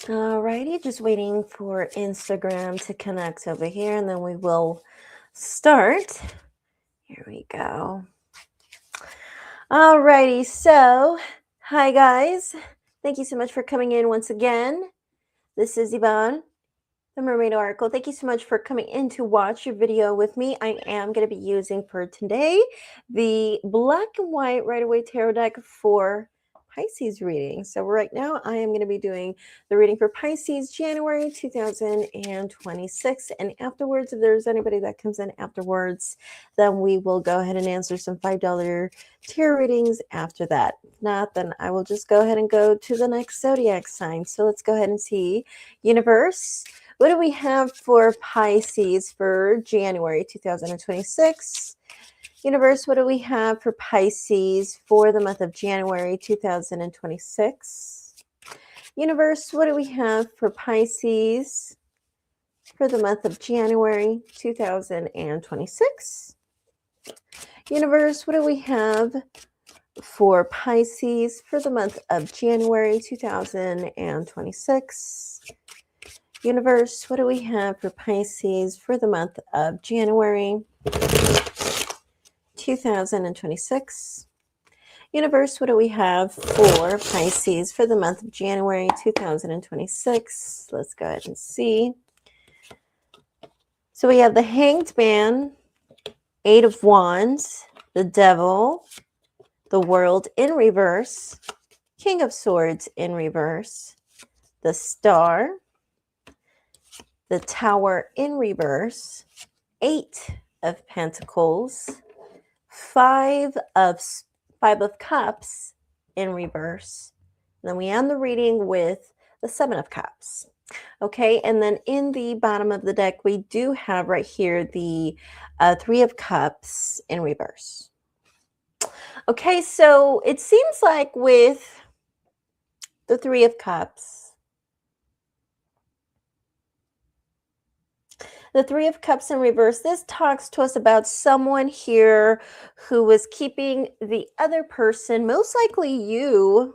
Alrighty, just waiting for Instagram to connect over here, and then we will start. Here we go. Alrighty, so hi guys. Thank you so much for coming in once again. This is Yvonne, the Mermaid Oracle. Thank you so much for coming in to watch your video with me. I am going to be using for today the Black and White Rider-Waite Tarot deck for Pisces reading. So right now I am going to be doing the reading for Pisces January 2026. And afterwards, if there's anybody that comes in afterwards, then we will go ahead and answer some $5 tarot readings after that. If not, then I will just go ahead and go to the next zodiac sign. So let's go ahead and see. Universe, what do we have for Pisces for January 2026? Universe, what do we have for Pisces for the month of January 2026? Universe, what do we have for Pisces for the month of January 2026? Universe, what do we have for Pisces for the month of January 2026? Universe, what do we have for Pisces for the month of January 2026? Universe, what do we have for Pisces for the month of January 2026? Let's go ahead and see. So we have the Hanged Man, Eight of Wands, the Devil, the World in reverse, King of Swords in reverse, the Star, the Tower in reverse, Eight of Pentacles, Five of Cups in reverse. And then we end the reading with the Seven of Cups. Okay, and then in the bottom of the deck, we do have right here the Three of Cups in reverse. Okay, so it seems like with the Three of Cups, the Three of Cups in reverse, this talks to us about someone here who was keeping the other person, most likely you,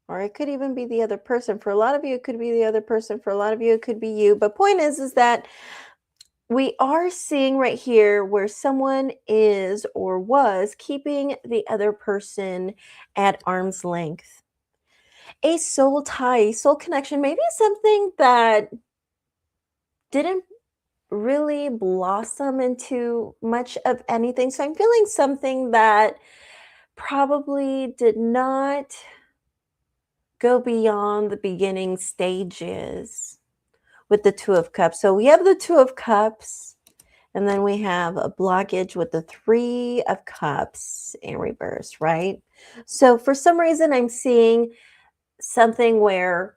or it could even be the other person. For a lot of you, it could be the other person. For a lot of you, it could be you. But point is that we are seeing right here where someone is or was keeping the other person at arm's length. A soul tie, soul connection, maybe something that didn't really blossom into much of anything. So I'm feeling something that probably did not go beyond the beginning stages with the Two of Cups. So we have the Two of Cups, and then we have a blockage with the Three of Cups in reverse, right? So for some reason, I'm seeing something where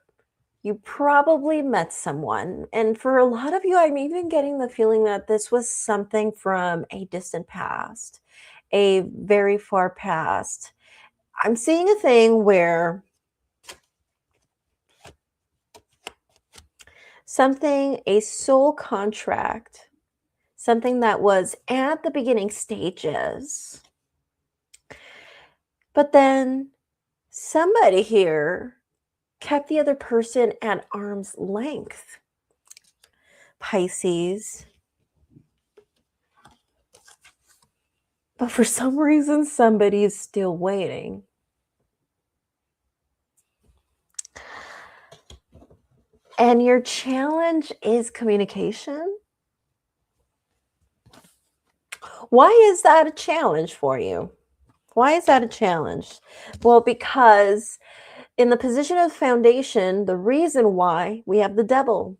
you probably met someone. And for a lot of you, I'm even getting the feeling that this was something from a distant past, a very far past. I'm seeing a thing where something, a soul contract, something that was at the beginning stages, but then somebody here kept the other person at arm's length. Pisces. But for some reason, somebody is still waiting. And your challenge is communication. Why is that a challenge for you? Why is that a challenge? Well, because in the position of foundation, the reason why we have the Devil.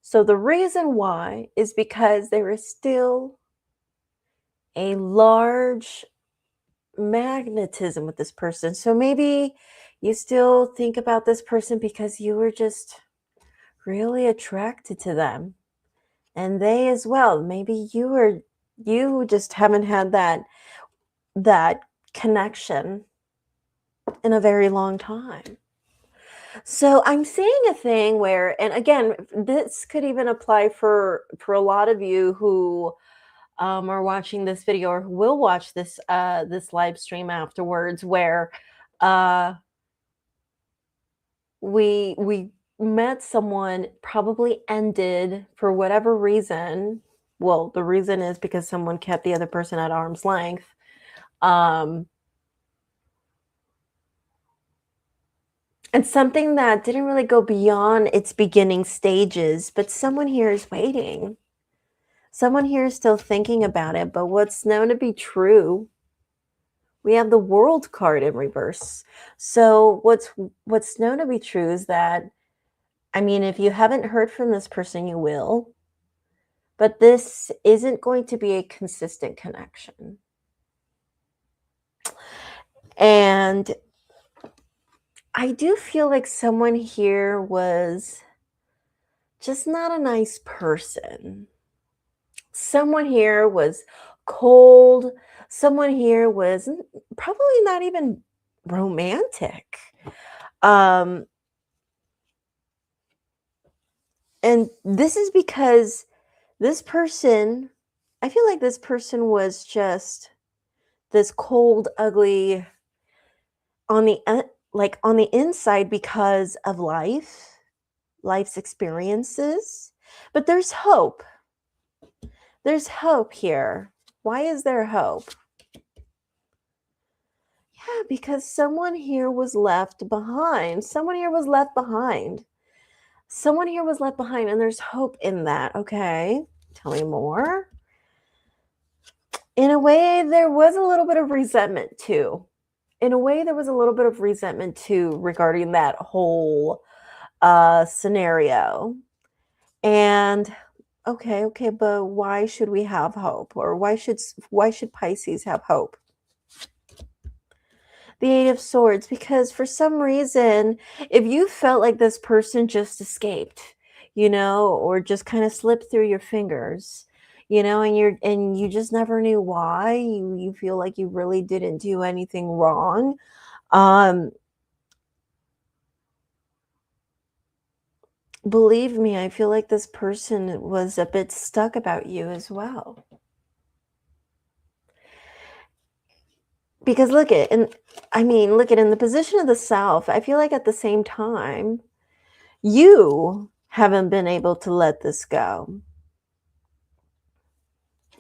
So the reason why is because there is still a large magnetism with this person. So maybe you still think about this person because you were just really attracted to them, and they as well. Maybe you just haven't had that connection in a very long time. So I'm seeing a thing where, and again, this could even apply for a lot of you who are watching this video or who will watch this this live stream afterwards, where we met someone, probably ended for whatever reason. Well, the reason is because someone kept the other person at arm's length. Um, and something that didn't really go beyond its beginning stages, but someone here is waiting. Someone here is still thinking about it, but what's known to be true, we have the World card in reverse. So what's known to be true is that, I mean, if you haven't heard from this person, you will, but this isn't going to be a consistent connection. And I do feel like someone here was just not a nice person. Someone here was cold. Someone here was probably not even romantic. Um, and this is because this person, I feel like this person was just this cold, ugly on the like on the inside because of life's experiences. But there's hope. There's hope here. Why is there hope? Yeah, because someone here was left behind. Someone here was left behind. Someone here was left behind, and there's hope in that. Okay, tell me more. In a way, there was a little bit of resentment too. In a way, there was a little bit of resentment too regarding that whole scenario. And okay, but why should we have hope, or why should Pisces have hope? The Eight of Swords, because for some reason, if you felt like this person just escaped, or just kind of slipped through your fingers, and you just never knew why, you feel like you really didn't do anything wrong. Believe me, I feel like this person was a bit stuck about you as well. Because look at in the position of the South, I feel like at the same time, you haven't been able to let this go.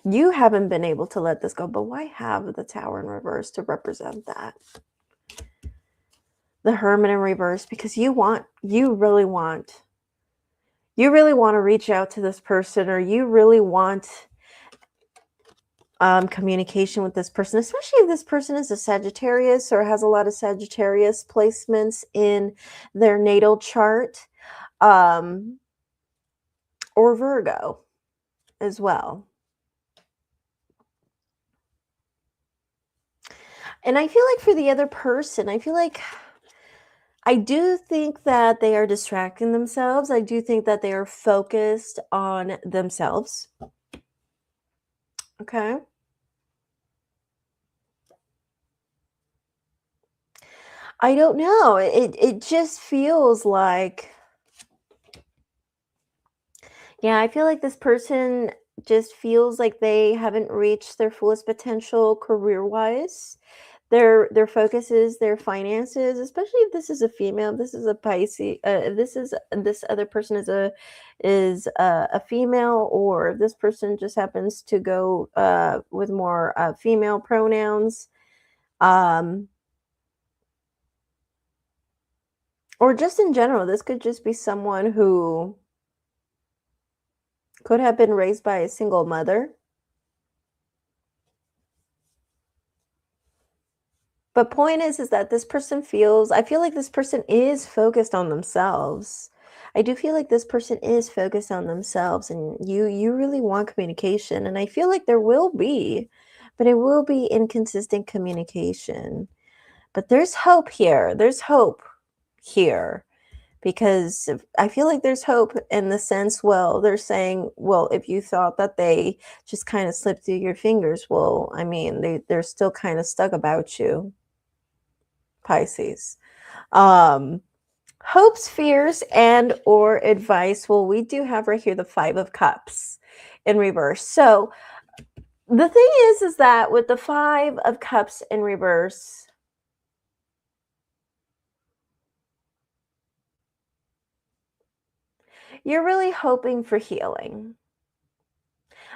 You haven't been able to let this go, but why have the Tower in reverse to represent that? The Hermit in reverse, because you really want to reach out to this person, or you really want communication with this person, especially if this person is a Sagittarius or has a lot of Sagittarius placements in their natal chart, or Virgo as well. And I feel like for the other person, I do think that they are distracting themselves. I do think that they are focused on themselves. Okay. I don't know. It just feels like, yeah, I feel like this person just feels like they haven't reached their fullest potential career-wise. Their focus is their finances, especially if this is a female, if this is a Pisces, this other person is a female, or this person just happens to go with more female pronouns, um, or just in general, this could just be someone who could have been raised by a single mother. But point is that this person I feel like this person is focused on themselves. I do feel like this person is focused on themselves, and you really want communication, and I feel like there will be, but it will be inconsistent communication. But there's hope here. There's hope here, because I feel like there's hope in the sense, well, they're saying, well, if you thought that they just kind of slipped through your fingers, well, I mean, they're still kind of stuck about you, Pisces. Um, Hopes, fears, and or advice. Well, we do have right here the Five of Cups in reverse. So the thing is that with the Five of Cups in reverse, you're really hoping for healing.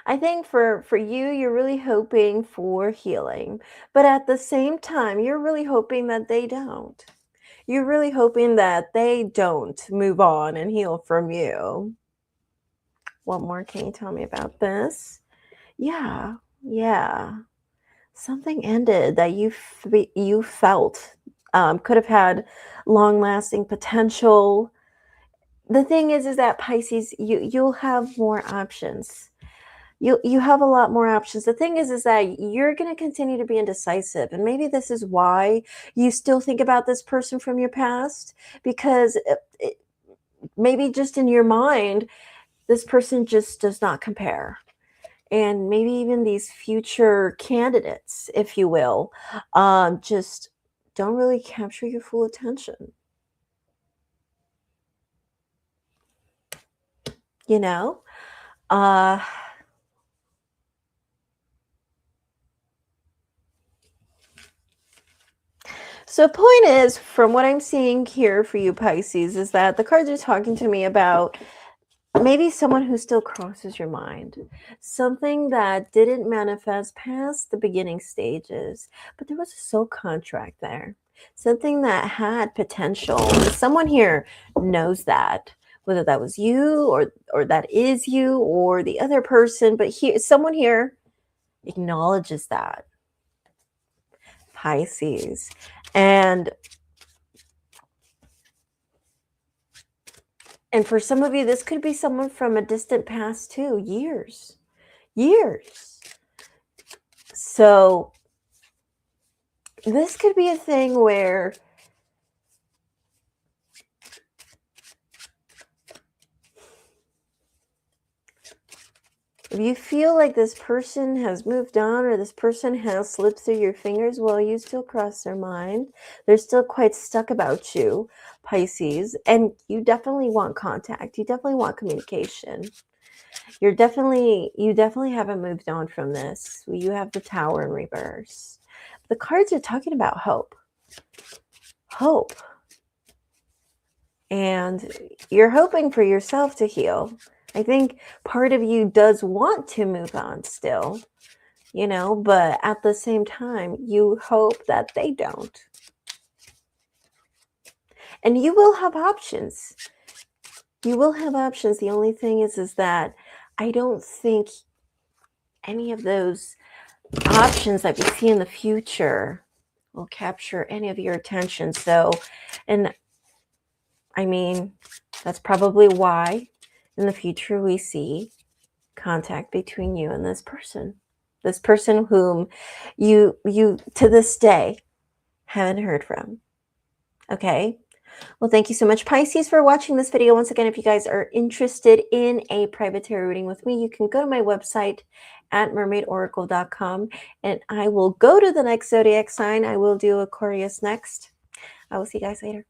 I think for you, you're really hoping for healing, but at the same time, you're really hoping that they don't. You're really hoping that they don't move on and heal from you. What more can you tell me about this? Yeah, yeah. Something ended that you felt could have had long-lasting potential. The thing is that Pisces, you'll have more options. You have a lot more options. The thing is that you're going to continue to be indecisive, and maybe this is why you still think about this person from your past, because maybe just in your mind, this person just does not compare. And maybe even these future candidates, if you will, just don't really capture your full attention. You know? Uh, so point is, from what I'm seeing here for you Pisces, is that the cards are talking to me about maybe someone who still crosses your mind, something that didn't manifest past the beginning stages, but there was a soul contract there, something that had potential. And someone here knows that, whether that was you or that is you or the other person, but here, someone here acknowledges that, Pisces. And for some of you, this could be someone from a distant past too, years. So this could be a thing where if you feel like this person has moved on or this person has slipped through your fingers, well, you still cross their mind. They're still quite stuck about you, Pisces, and you definitely want contact. You definitely want communication. You definitely haven't moved on from this. You have the Tower in reverse. The cards are talking about hope. Hope. And you're hoping for yourself to heal. I think part of you does want to move on still, but at the same time, you hope that they don't. And you will have options. You will have options. The only thing is that I don't think any of those options that we see in the future will capture any of your attention. So, and I mean, that's probably why in the future we see contact between you and this person whom you to this day haven't heard from. Okay. Well, thank you so much, Pisces, for watching this video. Once again, if you guys are interested in a private tarot reading with me, you can go to my website at mermaidoracle.com, and I will go to the next zodiac sign. I will do Aquarius next. I will see you guys later.